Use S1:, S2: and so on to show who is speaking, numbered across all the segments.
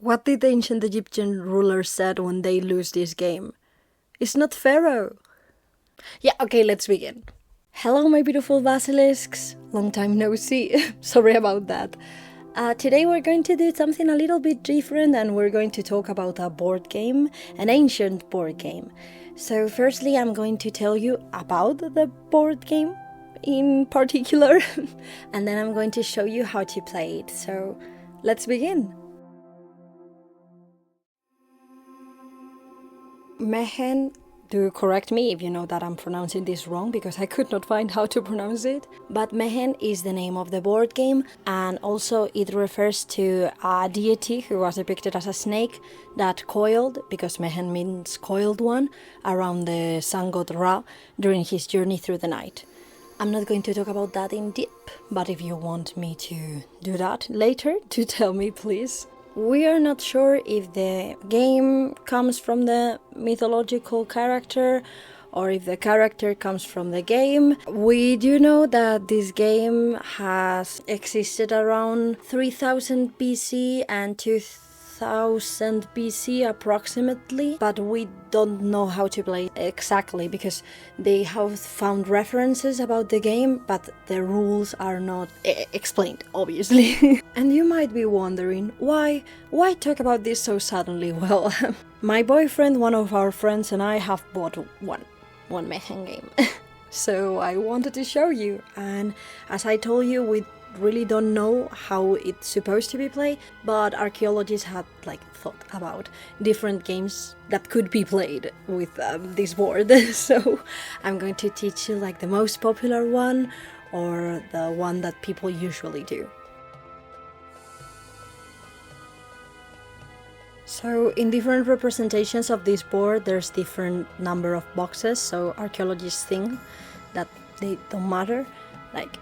S1: What did the ancient Egyptian rulers said when they lose this game? It's not Pharaoh. Yeah, okay, let's begin. Hello, my beautiful basilisks. Long time no see. Sorry about that. Today we're going to do something a little bit different, and we're going to talk about a board game, an ancient board game. So firstly, I'm going to tell you about the board game in particular, and then I'm going to show you how to play it. So let's begin. Mehen, do correct me if you know that I'm pronouncing this wrong, because I could not find how to pronounce it. But Mehen is the name of the board game, and also it refers to a deity who was depicted as a snake that coiled, because Mehen means coiled one, around the sun god Ra during his journey through the night. I'm not going to talk about that in deep, but if you want me to do that later, do tell me, please. We are not sure if the game comes from the mythological character or if the character comes from the game. We do know that this game has existed around 3000 BC and 2000 BC approximately, but we don't know how to play exactly because they have found references about the game, but the rules are not explained, obviously. And you might be wondering, why talk about this so suddenly? Well, my boyfriend, one of our friends, and I have bought one Mehen game. So I wanted to show you, and as I told you, we really don't know how it's supposed to be played, but archaeologists had thought about different games that could be played with this board. So I'm going to teach you the most popular one, or the one that people usually do. So in different representations of this board, there's different number of boxes, so archaeologists think that they don't matter.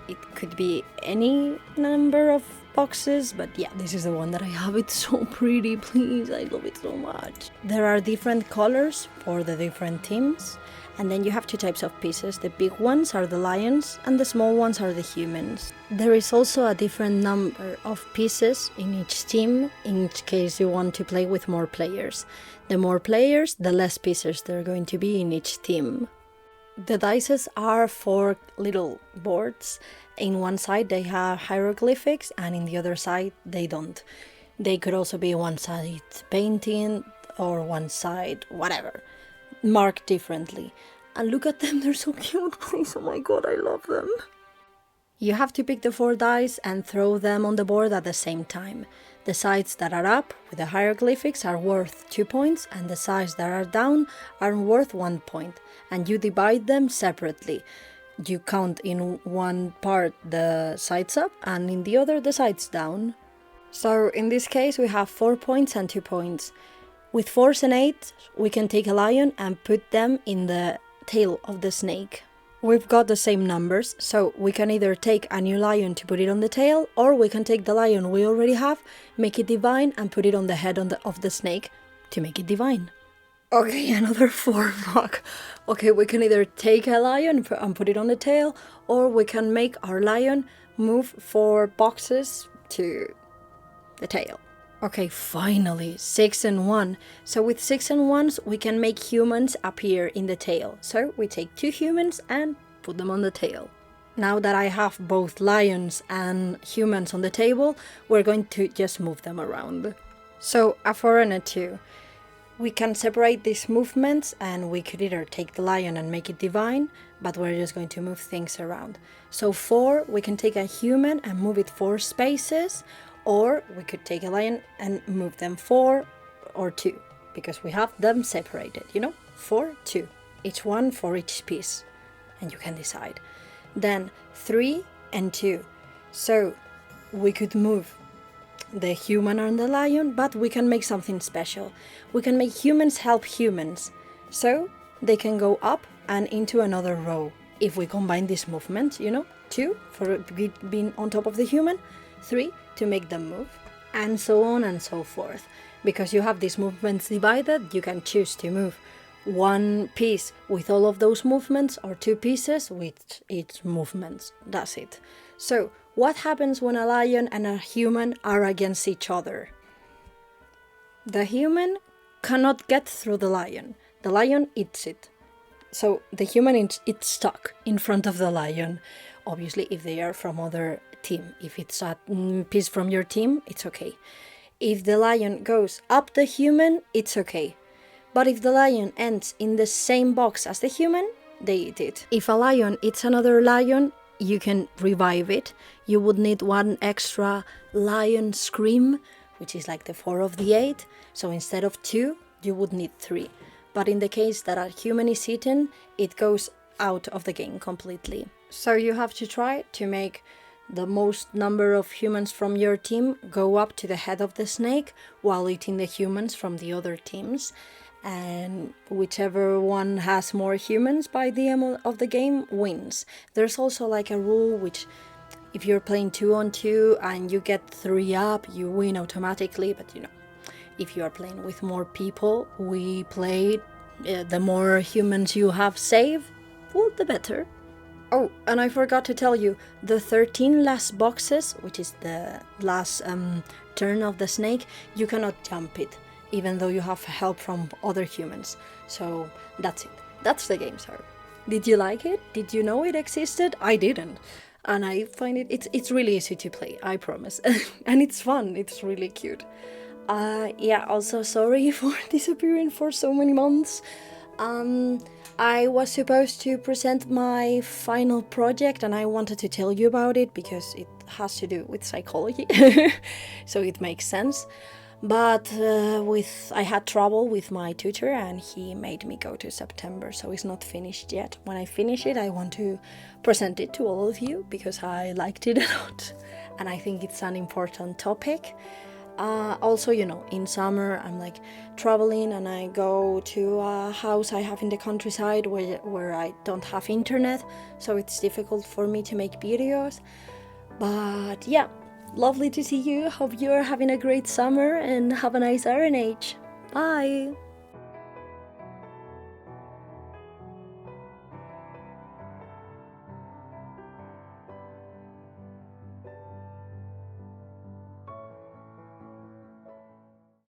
S1: It could be any number of boxes, but yeah, this is the one that I have. It's so pretty, please, I love it so much. There are different colors for the different teams, and then you have two types of pieces. The big ones are the lions, and the small ones are the humans. There is also a different number of pieces in each team, in case you want to play with more players. The more players, the less pieces there are going to be in each team. The dices are 4 little boards. In one side they have hieroglyphics, and in the other side they don't. They could also be one side painting or one side whatever, marked differently. And look at them, they're so cute, please, oh my god, I love them. You have to pick the 4 dice and throw them on the board at the same time. The sides that are up with the hieroglyphics are worth 2 points, and the sides that are down are worth 1 point, and you divide them separately. You count in one part the sides up and in the other the sides down. So in this case we have 4 points and 2 points. With 4s and 8s we can take a lion and put them in the tail of the snake. We've got the same numbers, so we can either take a new lion to put it on the tail, or we can take the lion we already have, make it divine, and put it on the head of the snake to make it divine. Okay, another 4, fuck. Okay, we can either take a lion and put it on the tail, or we can make our lion move 4 boxes to the tail. Okay, finally, 6 and 1. So with 6 and 1s, we can make humans appear in the tail. So we take 2 humans and put them on the tail. Now that I have both lions and humans on the table, we're going to just move them around. So a 4 and a 2. We can separate these movements, and we could either take the lion and make it divine, but we're just going to move things around. So 4, we can take a human and move it 4 spaces, or we could take a lion and move them 4 or 2, because we have them separated, 4, 2, each one for each piece, and you can decide. Then 3 and 2, so we could move the human and the lion, but we can make something special. We can make humans help humans, so they can go up and into another row. If we combine these movements, 2 for being on top of the human, 3 to make them move, and so on and so forth. Because you have these movements divided, you can choose to move 1 piece with all of those movements, or 2 pieces with each movements. That's it. So what happens when a lion and a human are against each other? The human cannot get through the lion. The lion eats it. So the human it's stuck in front of the lion. Obviously, if they are from other team. If it's a piece from your team, it's okay. If the lion goes up the human, it's okay. But if the lion ends in the same box as the human, they eat it. If a lion eats another lion, you can revive it. You would need 1 extra lion scream, which is like the 4 of the 8. So instead of 2, you would need 3. But in the case that a human is eaten, it goes out of the game completely. So you have to try to make the most number of humans from your team go up to the head of the snake while eating the humans from the other teams. And whichever one has more humans by the end of the game wins. There's also like a rule which, if you're playing 2 on 2 and you get 3 up, you win automatically. But you know, if you are playing with more people, we play the more humans you have saved, well, the better. Oh, and I forgot to tell you, the 13 last boxes, which is the last turn of the snake, you cannot jump it, even though you have help from other humans. So that's it. That's the game, sir. Did you like it? Did you know it existed? I didn't. And I find it's really easy to play, I promise. And it's fun, it's really cute. Yeah, also sorry for disappearing for so many months. I was supposed to present my final project and I wanted to tell you about it because it has to do with psychology, so it makes sense. But I had trouble with my tutor and he made me go to September, so it's not finished yet. When I finish it, I want to present it to all of you because I liked it a lot and I think it's an important topic. Also, you know, in summer I'm like traveling and I go to a house I have in the countryside where I don't have internet, so it's difficult for me to make videos. But yeah, lovely to see you. Hope you're having a great summer and have a nice Iron Age. Bye!